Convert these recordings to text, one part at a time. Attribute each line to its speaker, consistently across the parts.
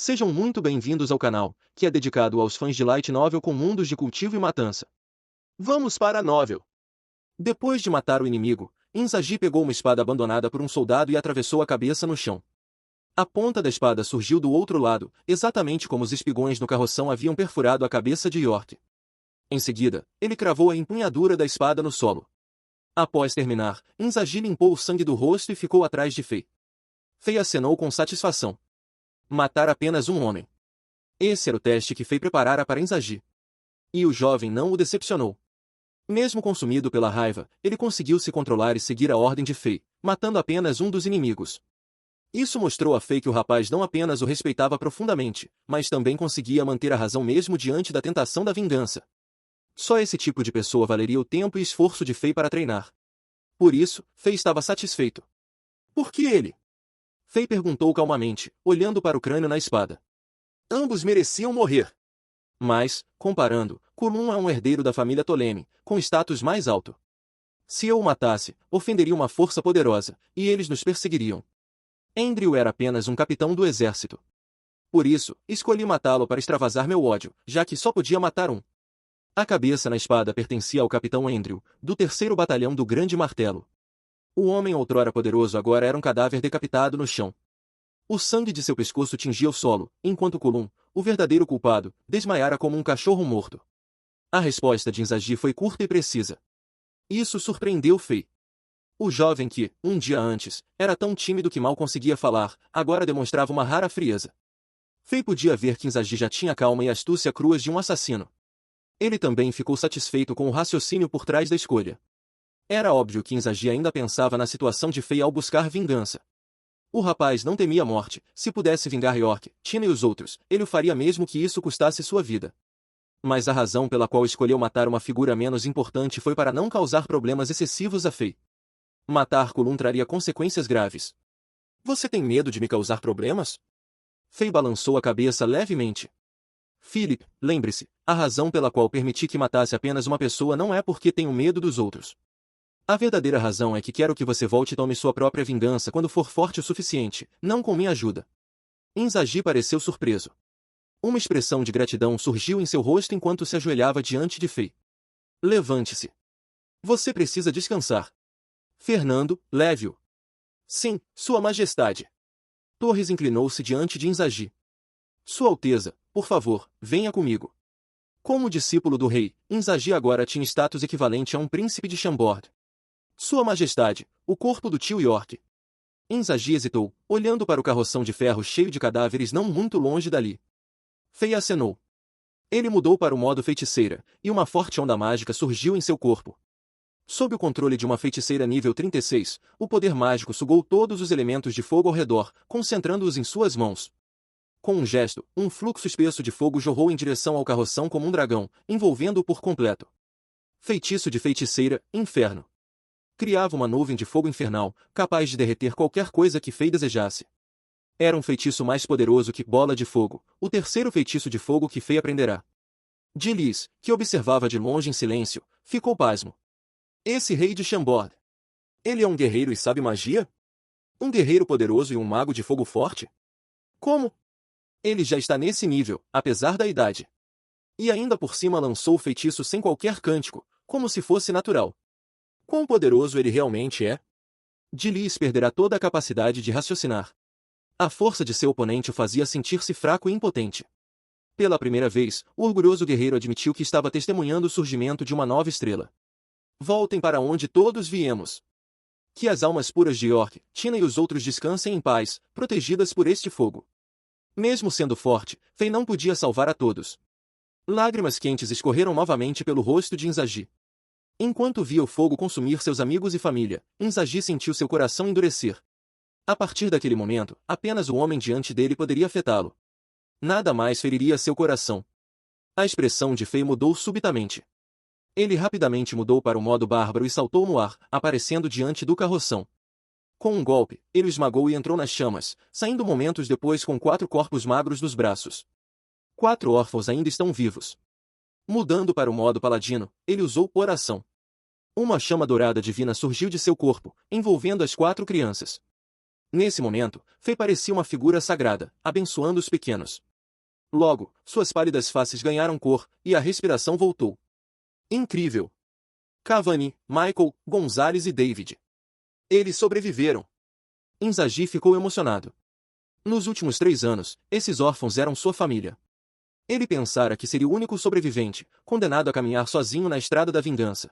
Speaker 1: Sejam muito bem-vindos ao canal, que é dedicado aos fãs de Light Novel com mundos de cultivo e matança. Vamos para a novel. Depois de matar o inimigo, Inzaghi pegou uma espada abandonada por um soldado e atravessou a cabeça no chão. A ponta da espada surgiu do outro lado, exatamente como os espigões no carroção haviam perfurado a cabeça de York. Em seguida, ele cravou a empunhadura da espada no solo. Após terminar, Inzaghi limpou o sangue do rosto e ficou atrás de Fei. Fei acenou com satisfação. Matar apenas um homem. Esse era o teste que Fei preparara para Inzaghi. E o jovem não o decepcionou. Mesmo consumido pela raiva, ele conseguiu se controlar e seguir a ordem de Fei, matando apenas um dos inimigos. Isso mostrou a Fei que o rapaz não apenas o respeitava profundamente, mas também conseguia manter a razão mesmo diante da tentação da vingança. Só esse tipo de pessoa valeria o tempo e esforço de Fei para treinar. Por isso, Fei estava satisfeito. Por que ele? Fei perguntou calmamente, olhando para o crânio na espada. Ambos mereciam morrer. Mas, comparando, Kulum é um herdeiro da família Ptolemy, com status mais alto. Se eu o matasse, ofenderia uma força poderosa, e eles nos perseguiriam. Andrew era apenas um capitão do exército. Por isso, escolhi matá-lo para extravasar meu ódio, já que só podia matar um. A cabeça na espada pertencia ao capitão Andrew, do 3º Batalhão do Grande Martelo. O homem outrora poderoso agora era um cadáver decapitado no chão. O sangue de seu pescoço tingia o solo, enquanto Kulum, o verdadeiro culpado, desmaiara como um cachorro morto. A resposta de Inzaghi foi curta e precisa. Isso surpreendeu Fei. O jovem que, um dia antes, era tão tímido que mal conseguia falar, agora demonstrava uma rara frieza. Fei podia ver que Inzaghi já tinha calma e astúcia cruas de um assassino. Ele também ficou satisfeito com o raciocínio por trás da escolha. Era óbvio que Inzaghi ainda pensava na situação de Fei ao buscar vingança. O rapaz não temia a morte, se pudesse vingar York, Tina e os outros, ele o faria mesmo que isso custasse sua vida. Mas a razão pela qual escolheu matar uma figura menos importante foi para não causar problemas excessivos a Fei. Matar Kulum traria consequências graves. Você tem medo de me causar problemas? Fei balançou a cabeça levemente. Philip, lembre-se, a razão pela qual permiti que matasse apenas uma pessoa não é porque tenho medo dos outros. A verdadeira razão é que quero que você volte e tome sua própria vingança quando for forte o suficiente, não com minha ajuda. Inzaghi pareceu surpreso. Uma expressão de gratidão surgiu em seu rosto enquanto se ajoelhava diante de Fei. Levante-se. Você precisa descansar. Fernando, leve-o. Sim, Sua Majestade. Torres inclinou-se diante de Inzaghi. Sua Alteza, por favor, venha comigo. Como discípulo do rei, Inzaghi agora tinha status equivalente a um príncipe de Chambord. Sua Majestade, o corpo do tio York. Inzaghi hesitou, olhando para o carroção de ferro cheio de cadáveres não muito longe dali. Fei acenou. Ele mudou para o modo feiticeira, e uma forte onda mágica surgiu em seu corpo. Sob o controle de uma feiticeira nível 36, o poder mágico sugou todos os elementos de fogo ao redor, concentrando-os em suas mãos. Com um gesto, um fluxo espesso de fogo jorrou em direção ao carroção como um dragão, envolvendo-o por completo. Feitiço de feiticeira, inferno. Criava uma nuvem de fogo infernal, capaz de derreter qualquer coisa que Fei desejasse. Era um feitiço mais poderoso que Bola de Fogo, o 3º feitiço de fogo que Fei aprenderá. Dilis, que observava de longe em silêncio, ficou pasmo. Esse rei de Chambord. Ele é um guerreiro e sabe magia? Um guerreiro poderoso e um mago de fogo forte? Como? Ele já está nesse nível, apesar da idade. E ainda por cima lançou o feitiço sem qualquer cântico, como se fosse natural. Quão poderoso ele realmente é? Dilis perderá toda a capacidade de raciocinar. A força de seu oponente o fazia sentir-se fraco e impotente. Pela primeira vez, o orgulhoso guerreiro admitiu que estava testemunhando o surgimento de uma nova estrela. Voltem para onde todos viemos. Que as almas puras de York, Tina e os outros descansem em paz, protegidas por este fogo. Mesmo sendo forte, Fei não podia salvar a todos. Lágrimas quentes escorreram novamente pelo rosto de Inzaghi. Enquanto via o fogo consumir seus amigos e família, Inzaghi sentiu seu coração endurecer. A partir daquele momento, apenas o homem diante dele poderia afetá-lo. Nada mais feriria seu coração. A expressão de Fei mudou subitamente. Ele rapidamente mudou para o modo bárbaro e saltou no ar, aparecendo diante do carroção. Com um golpe, ele o esmagou e entrou nas chamas, saindo momentos depois com 4 corpos magros nos braços. 4 órfãos ainda estão vivos. Mudando para o modo paladino, ele usou oração. Uma chama dourada divina surgiu de seu corpo, envolvendo as 4 crianças. Nesse momento, Fei parecia uma figura sagrada, abençoando os pequenos. Logo, suas pálidas faces ganharam cor, e a respiração voltou. Incrível! Cavani, Michael, Gonzalez e David. Eles sobreviveram. Inzaghi ficou emocionado. Nos últimos 3 anos, esses órfãos eram sua família. Ele pensara que seria o único sobrevivente, condenado a caminhar sozinho na estrada da vingança.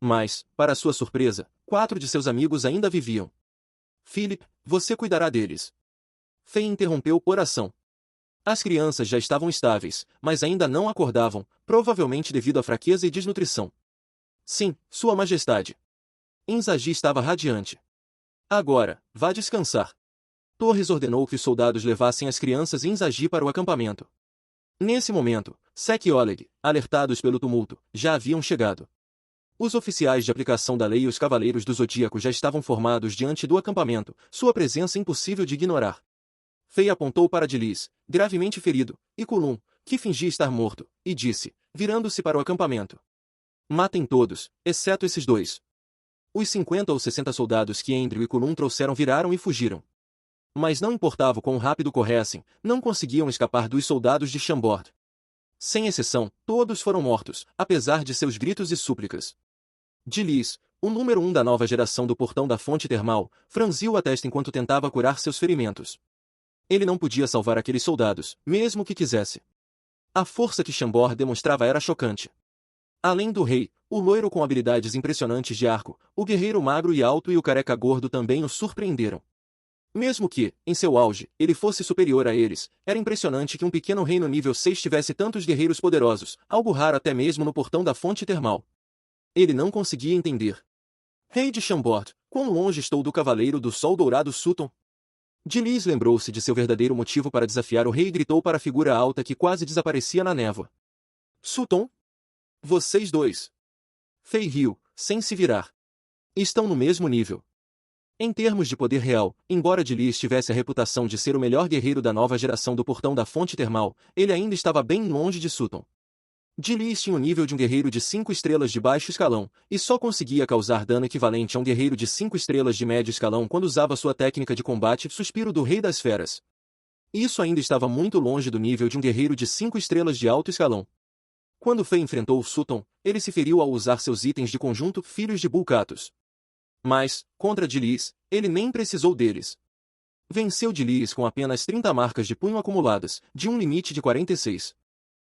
Speaker 1: Mas, para sua surpresa, 4 de seus amigos ainda viviam. Philip, você cuidará deles. Fei interrompeu por ação. As crianças já estavam estáveis, mas ainda não acordavam, provavelmente devido à fraqueza e desnutrição. Sim, Sua Majestade. Inzaghi estava radiante. Agora, vá descansar. Torres ordenou que os soldados levassem as crianças e Inzaghi para o acampamento. Nesse momento, Sek e Oleg, alertados pelo tumulto, já haviam chegado. Os oficiais de aplicação da lei e os cavaleiros do Zodíaco já estavam formados diante do acampamento, sua presença impossível de ignorar. Fei apontou para Dilis, gravemente ferido, e Kulum, que fingia estar morto, e disse, virando-se para o acampamento: matem todos, exceto esses 2. Os 50 ou 60 soldados que Andrew e Kulum trouxeram viraram e fugiram. Mas não importava o quão rápido corressem, não conseguiam escapar dos soldados de Chambord. Sem exceção, todos foram mortos, apesar de seus gritos e súplicas. Dilis, o número 1 da nova geração do portão da fonte termal, franziu a testa enquanto tentava curar seus ferimentos. Ele não podia salvar aqueles soldados, mesmo que quisesse. A força que Chambord demonstrava era chocante. Além do rei, o loiro com habilidades impressionantes de arco, o guerreiro magro e alto e o careca gordo também o surpreenderam. Mesmo que, em seu auge, ele fosse superior a eles, era impressionante que um pequeno reino nível 6 tivesse tantos guerreiros poderosos, algo raro até mesmo no portão da fonte termal. Ele não conseguia entender. Rei de Chambord, quão longe estou do cavaleiro do sol dourado Sutton? Dilis lembrou-se de seu verdadeiro motivo para desafiar o rei e gritou para a figura alta que quase desaparecia na névoa. Sutton? Vocês 2. Fei riu, sem se virar. Estão no mesmo nível. Em termos de poder real, embora Dilis tivesse a reputação de ser o melhor guerreiro da nova geração do portão da fonte termal, ele ainda estava bem longe de Sutton. Dilis tinha o nível de um guerreiro de 5 estrelas de baixo escalão, e só conseguia causar dano equivalente a um guerreiro de 5 estrelas de médio escalão quando usava sua técnica de combate Suspiro do Rei das Feras. Isso ainda estava muito longe do nível de um guerreiro de 5 estrelas de alto escalão. Quando Fei enfrentou Sutton, ele se feriu ao usar seus itens de conjunto Filhos de Bulcatus. Mas, contra Dilis, ele nem precisou deles. Venceu Dilis com apenas 30 marcas de punho acumuladas, de um limite de 46.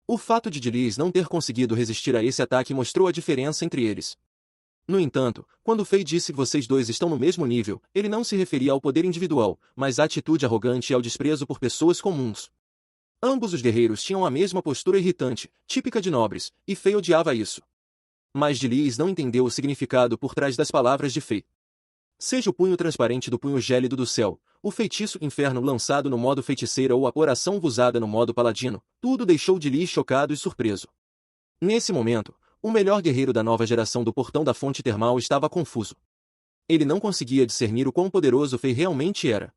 Speaker 1: O fato de Dilis não ter conseguido resistir a esse ataque mostrou a diferença entre eles. No entanto, quando Fei disse que vocês 2 estão no mesmo nível, ele não se referia ao poder individual, mas à atitude arrogante e ao desprezo por pessoas comuns. Ambos os guerreiros tinham a mesma postura irritante, típica de nobres, e Fei odiava isso. Mas Dilis não entendeu o significado por trás das palavras de Fei. Seja o punho transparente do punho gélido do céu, o feitiço inferno lançado no modo feiticeira ou a oração usada no modo paladino, tudo deixou Dilis chocado e surpreso. Nesse momento, o melhor guerreiro da nova geração do portão da fonte termal estava confuso. Ele não conseguia discernir o quão poderoso Fei realmente era.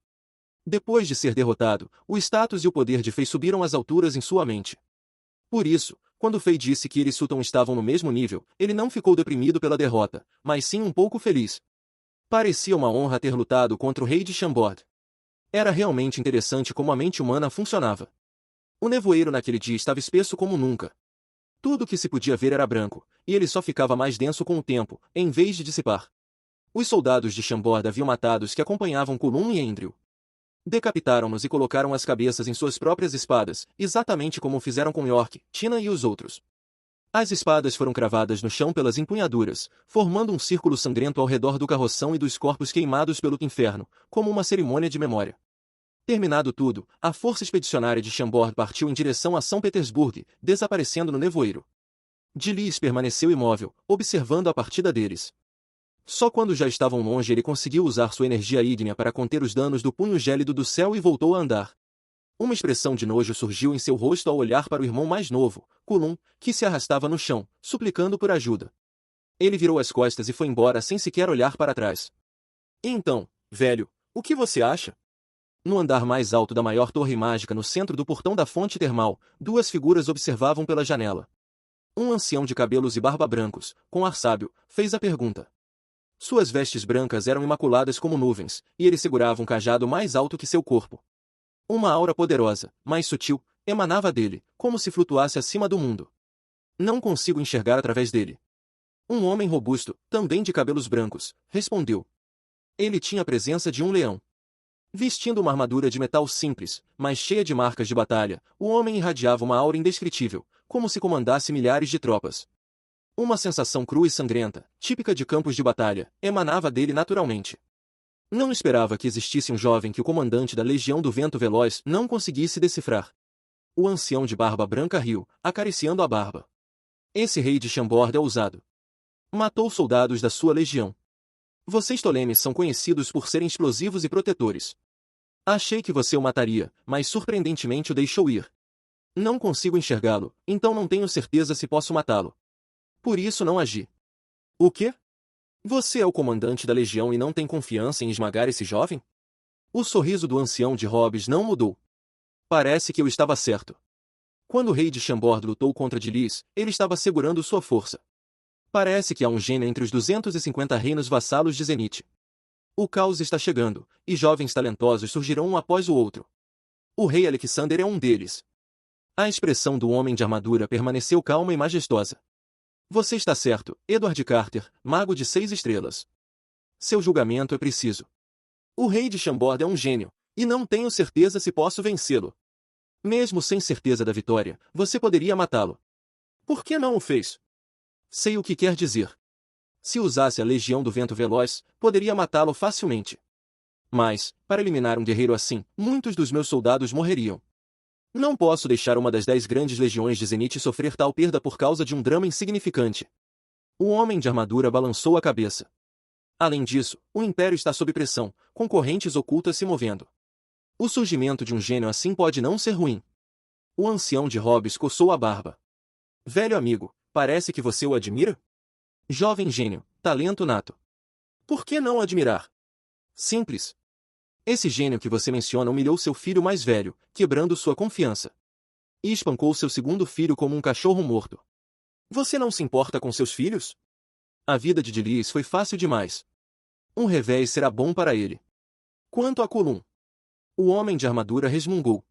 Speaker 1: Depois de ser derrotado, o status e o poder de Fei subiram às alturas em sua mente. Por isso, quando Fei disse que ele e Sutton estavam no mesmo nível, ele não ficou deprimido pela derrota, mas sim um pouco feliz. Parecia uma honra ter lutado contra o rei de Chambord. Era realmente interessante como a mente humana funcionava. O nevoeiro naquele dia estava espesso como nunca. Tudo o que se podia ver era branco, e ele só ficava mais denso com o tempo, em vez de dissipar. Os soldados de Chambord haviam matado os que acompanhavam Kulum e Andrew. Decapitaram-nos e colocaram as cabeças em suas próprias espadas, exatamente como fizeram com York, Tina e os outros. As espadas foram cravadas no chão pelas empunhaduras, formando um círculo sangrento ao redor do carroção e dos corpos queimados pelo inferno, como uma cerimônia de memória. Terminado tudo, a força expedicionária de Chambord partiu em direção a São Petersburgo, desaparecendo no nevoeiro. Dilis permaneceu imóvel, observando a partida deles. Só quando já estavam longe ele conseguiu usar sua energia ígnea para conter os danos do punho gélido do céu e voltou a andar. Uma expressão de nojo surgiu em seu rosto ao olhar para o irmão mais novo, Kulum, que se arrastava no chão, suplicando por ajuda. Ele virou as costas e foi embora sem sequer olhar para trás. Então, velho, o que você acha? No andar mais alto da maior torre mágica no centro do portão da fonte termal, 2 figuras observavam pela janela. Um ancião de cabelos e barba brancos, com ar sábio, fez a pergunta. Suas vestes brancas eram imaculadas como nuvens, e ele segurava um cajado mais alto que seu corpo. Uma aura poderosa, mais sutil, emanava dele, como se flutuasse acima do mundo. Não consigo enxergar através dele. Um homem robusto, também de cabelos brancos, respondeu. Ele tinha a presença de um leão. Vestindo uma armadura de metal simples, mas cheia de marcas de batalha, o homem irradiava uma aura indescritível, como se comandasse milhares de tropas. Uma sensação crua e sangrenta, típica de campos de batalha, emanava dele naturalmente. Não esperava que existisse um jovem que o comandante da Legião do Vento Veloz não conseguisse decifrar. O ancião de barba branca riu, acariciando a barba. Esse rei de Chambord é ousado. Matou soldados da sua legião. Vocês Tolemes são conhecidos por serem explosivos e protetores. Achei que você o mataria, mas surpreendentemente o deixou ir. Não consigo enxergá-lo, então não tenho certeza se posso matá-lo. Por isso não agi. O quê? Você é o comandante da legião e não tem confiança em esmagar esse jovem? O sorriso do ancião de Hobbes não mudou. Parece que eu estava certo. Quando o rei de Chambord lutou contra Dilis, ele estava segurando sua força. Parece que há um gênio entre os 250 reinos vassalos de Zenith. O caos está chegando, e jovens talentosos surgirão um após o outro. O rei Alexander é um deles. A expressão do homem de armadura permaneceu calma e majestosa. Você está certo, Edward Carter, mago de 6 estrelas. Seu julgamento é preciso. O rei de Chambord é um gênio, e não tenho certeza se posso vencê-lo. Mesmo sem certeza da vitória, você poderia matá-lo. Por que não o fez? Sei o que quer dizer. Se usasse a Legião do Vento Veloz, poderia matá-lo facilmente. Mas, para eliminar um guerreiro assim, muitos dos meus soldados morreriam. Não posso deixar uma das 10 grandes legiões de Zenith sofrer tal perda por causa de um drama insignificante. O homem de armadura balançou a cabeça. Além disso, o Império está sob pressão, com correntes ocultas se movendo. O surgimento de um gênio assim pode não ser ruim. O ancião de Hobbes coçou a barba. Velho amigo, parece que você o admira? Jovem gênio, talento nato. Por que não admirar? Simples. Esse gênio que você menciona humilhou seu filho mais velho, quebrando sua confiança. E espancou seu segundo filho como um cachorro morto. Você não se importa com seus filhos? A vida de Dilis foi fácil demais. Um revés será bom para ele. Quanto a Colum? O homem de armadura resmungou.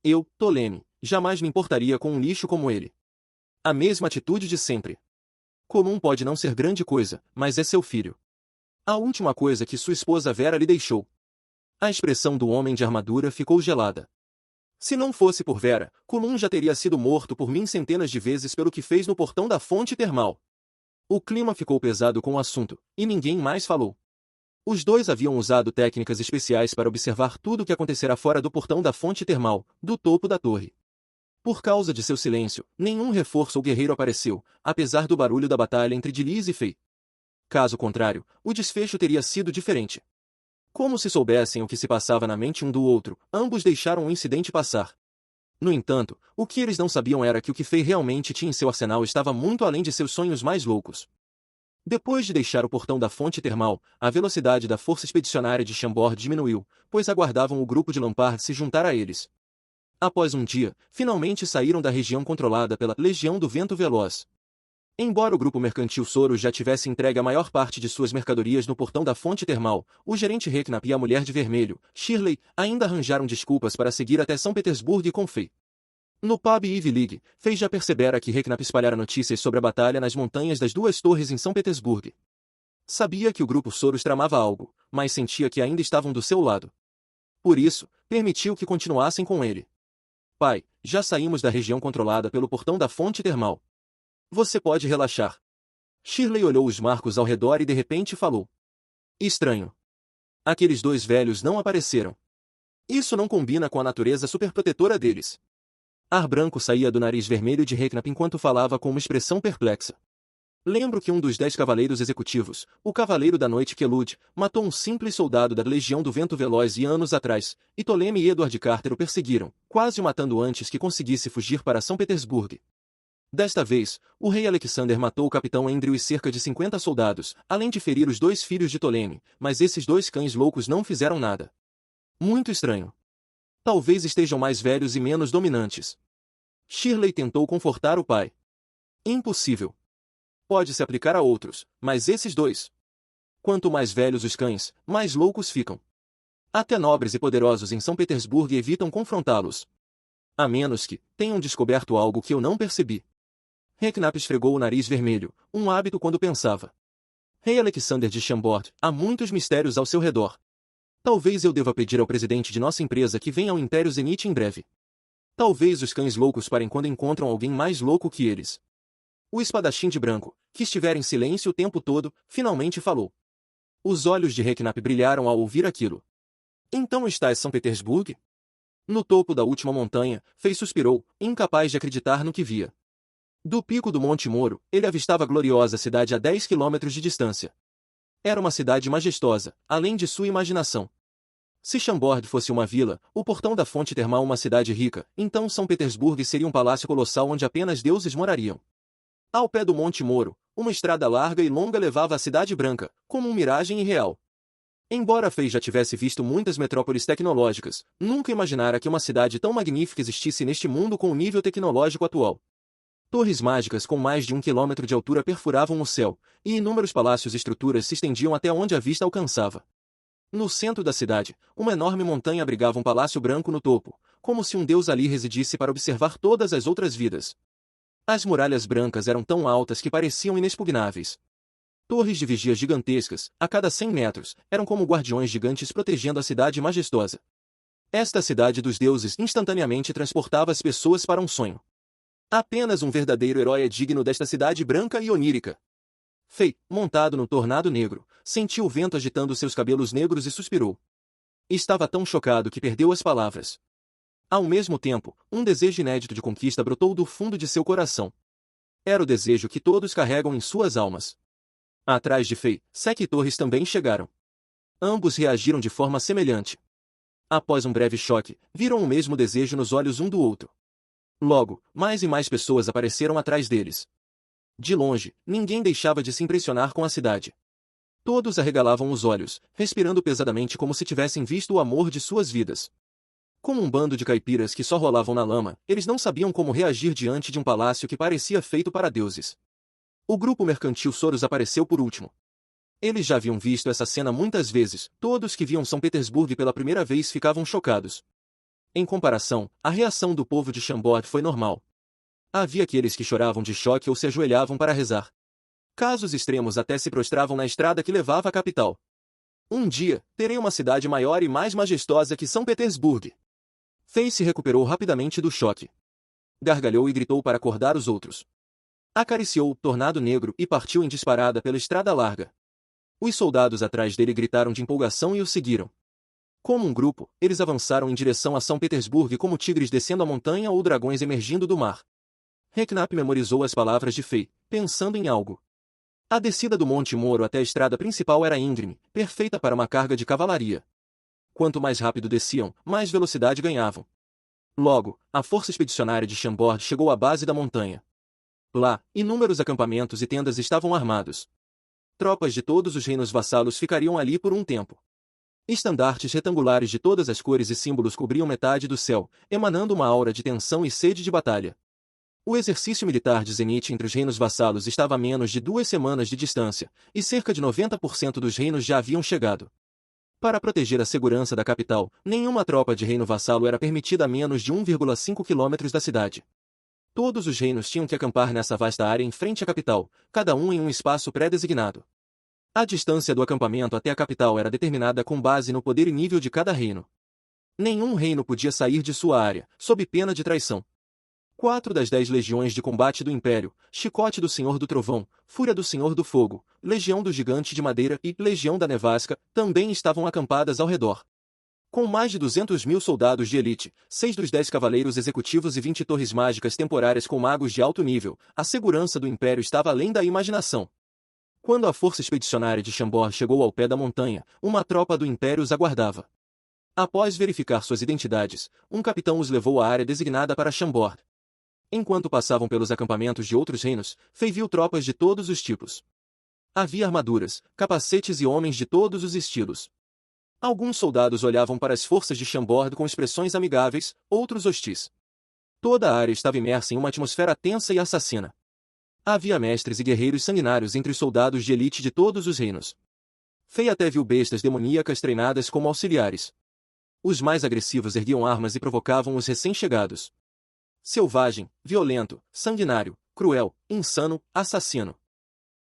Speaker 1: Eu, Toleme, jamais me importaria com um lixo como ele. A mesma atitude de sempre. Colum pode não ser grande coisa, mas é seu filho. A última coisa que sua esposa Vera lhe deixou. A expressão do homem de armadura ficou gelada. Se não fosse por Vera, Colum já teria sido morto por mim centenas de vezes pelo que fez no portão da fonte termal. O clima ficou pesado com o assunto, e ninguém mais falou. Os dois haviam usado técnicas especiais para observar tudo o que acontecerá fora do portão da fonte termal, do topo da torre. Por causa de seu silêncio, nenhum reforço ou guerreiro apareceu, apesar do barulho da batalha entre Dilis e Fei. Caso contrário, o desfecho teria sido diferente. Como se soubessem o que se passava na mente um do outro, ambos deixaram o incidente passar. No entanto, o que eles não sabiam era que o que Fei realmente tinha em seu arsenal estava muito além de seus sonhos mais loucos. Depois de deixar o portão da fonte termal, a velocidade da força expedicionária de Chambord diminuiu, pois aguardavam o grupo de Lampard se juntar a eles. Após um dia, finalmente saíram da região controlada pela Legião do Vento Veloz. Embora o grupo mercantil Soros já tivesse entregue a maior parte de suas mercadorias no portão da fonte termal, o gerente Reknap e a mulher de vermelho, Shirley, ainda arranjaram desculpas para seguir até São Petersburgo com Fei. No pub Ivy League, Fei já percebera que Reknap espalhara notícias sobre a batalha nas montanhas das duas torres em São Petersburgo. Sabia que o grupo Soros tramava algo, mas sentia que ainda estavam do seu lado. Por isso, permitiu que continuassem com ele. Pai, já saímos da região controlada pelo portão da fonte termal. Você pode relaxar. Shirley olhou os marcos ao redor e de repente falou. Estranho. Aqueles dois velhos não apareceram. Isso não combina com a natureza superprotetora deles. Ar branco saía do nariz vermelho de Reknap enquanto falava com uma expressão perplexa. Lembro que um dos 10 cavaleiros executivos, o Cavaleiro da Noite Kelud, matou um simples soldado da Legião do Vento Veloz e anos atrás, e Toleme e Edward Carter o perseguiram, quase o matando antes que conseguisse fugir para São Petersburgo. Desta vez, o rei Alexander matou o capitão Andrew e cerca de 50 soldados, além de ferir os 2 filhos de Toleme, mas esses 2 cães loucos não fizeram nada. Muito estranho. Talvez estejam mais velhos e menos dominantes. Shirley tentou confortar o pai. Impossível. Pode se aplicar a outros, mas esses 2. Quanto mais velhos os cães, mais loucos ficam. Até nobres e poderosos em São Petersburgo evitam confrontá-los. A menos que tenham descoberto algo que eu não percebi. Reknap esfregou o nariz vermelho, um hábito quando pensava. Rei Alexander de Chambord, há muitos mistérios ao seu redor. Talvez eu deva pedir ao presidente de nossa empresa que venha ao Império Zenith em breve. Talvez os cães loucos parem quando encontram alguém mais louco que eles. O espadachim de branco, que estivera em silêncio o tempo todo, finalmente falou. Os olhos de Reknap brilharam ao ouvir aquilo. Então está em São Petersburgo? No topo da última montanha, Fei suspirou, incapaz de acreditar no que via. Do pico do Monte Moro, ele avistava a gloriosa cidade a 10 quilômetros de distância. Era uma cidade majestosa, além de sua imaginação. Se Chambord fosse uma vila, o portão da fonte termal uma cidade rica, então São Petersburgo seria um palácio colossal onde apenas deuses morariam. Ao pé do Monte Moro, uma estrada larga e longa levava à Cidade Branca, como uma miragem irreal. Embora Fei já tivesse visto muitas metrópoles tecnológicas, nunca imaginara que uma cidade tão magnífica existisse neste mundo com o nível tecnológico atual. Torres mágicas com mais de 1 quilômetro de altura perfuravam o céu, e inúmeros palácios e estruturas se estendiam até onde a vista alcançava. No centro da cidade, uma enorme montanha abrigava um palácio branco no topo, como se um deus ali residisse para observar todas as outras vidas. As muralhas brancas eram tão altas que pareciam inexpugnáveis. Torres de vigia gigantescas, a cada 100 metros, eram como guardiões gigantes protegendo a cidade majestosa. Esta cidade dos deuses instantaneamente transportava as pessoas para um sonho. Apenas um verdadeiro herói é digno desta cidade branca e onírica. Fei, montado no tornado negro, sentiu o vento agitando seus cabelos negros e suspirou. Estava tão chocado que perdeu as palavras. Ao mesmo tempo, um desejo inédito de conquista brotou do fundo de seu coração. Era o desejo que todos carregam em suas almas. Atrás de Fei, Sek e Torres também chegaram. Ambos reagiram de forma semelhante. Após um breve choque, viram o mesmo desejo nos olhos um do outro. Logo, mais e mais pessoas apareceram atrás deles. De longe, ninguém deixava de se impressionar com a cidade. Todos arregalavam os olhos, respirando pesadamente como se tivessem visto o amor de suas vidas. Como um bando de caipiras que só rolavam na lama, eles não sabiam como reagir diante de um palácio que parecia feito para deuses. O grupo mercantil Soros apareceu por último. Eles já haviam visto essa cena muitas vezes, todos que viam São Petersburgo pela primeira vez ficavam chocados. Em comparação, a reação do povo de Chambord foi normal. Havia aqueles que choravam de choque ou se ajoelhavam para rezar. Casos extremos até se prostravam na estrada que levava à capital. Um dia, terei uma cidade maior e mais majestosa que São Petersburgo. Fei se recuperou rapidamente do choque. Gargalhou e gritou para acordar os outros. Acariciou o tornado negro e partiu em disparada pela estrada larga. Os soldados atrás dele gritaram de empolgação e o seguiram. Como um grupo, eles avançaram em direção a São Petersburgo como tigres descendo a montanha ou dragões emergindo do mar. Reknap memorizou as palavras de Fei, pensando em algo. A descida do Monte Moro até a estrada principal era íngreme, perfeita para uma carga de cavalaria. Quanto mais rápido desciam, mais velocidade ganhavam. Logo, a força expedicionária de Chambord chegou à base da montanha. Lá, inúmeros acampamentos e tendas estavam armados. Tropas de todos os reinos vassalos ficariam ali por um tempo. Estandartes retangulares de todas as cores e símbolos cobriam metade do céu, emanando uma aura de tensão e sede de batalha. O exercício militar de Zenith entre os reinos vassalos estava a menos de 2 semanas de distância, e cerca de 90% dos reinos já haviam chegado. Para proteger a segurança da capital, nenhuma tropa de reino vassalo era permitida a menos de 1,5 quilômetros da cidade. Todos os reinos tinham que acampar nessa vasta área em frente à capital, cada um em um espaço pré-designado. A distância do acampamento até a capital era determinada com base no poder e nível de cada reino. Nenhum reino podia sair de sua área, sob pena de traição. 4 das 10 legiões de combate do Império, Chicote do Senhor do Trovão, Fúria do Senhor do Fogo, Legião do Gigante de Madeira e Legião da Nevasca, também estavam acampadas ao redor. Com mais de 200.000 soldados de elite, 6 dos 10 cavaleiros executivos e 20 torres mágicas temporárias com magos de alto nível, a segurança do Império estava além da imaginação. Quando a força expedicionária de Chambord chegou ao pé da montanha, uma tropa do Império os aguardava. Após verificar suas identidades, um capitão os levou à área designada para Chambord. Enquanto passavam pelos acampamentos de outros reinos, Fei viu tropas de todos os tipos. Havia armaduras, capacetes e homens de todos os estilos. Alguns soldados olhavam para as forças de Chambord com expressões amigáveis, outros hostis. Toda a área estava imersa em uma atmosfera tensa e assassina. Havia mestres e guerreiros sanguinários entre os soldados de elite de todos os reinos. Fei até viu bestas demoníacas treinadas como auxiliares. Os mais agressivos erguiam armas e provocavam os recém-chegados. Selvagem, violento, sanguinário, cruel, insano, assassino.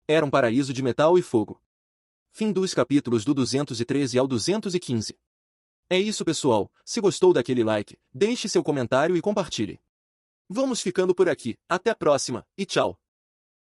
Speaker 1: Era um paraíso de metal e fogo. Fim dos capítulos do 213 ao 215. É isso, pessoal. Se gostou daquele like, deixe seu comentário e compartilhe. Vamos ficando por aqui. Até a próxima, e tchau!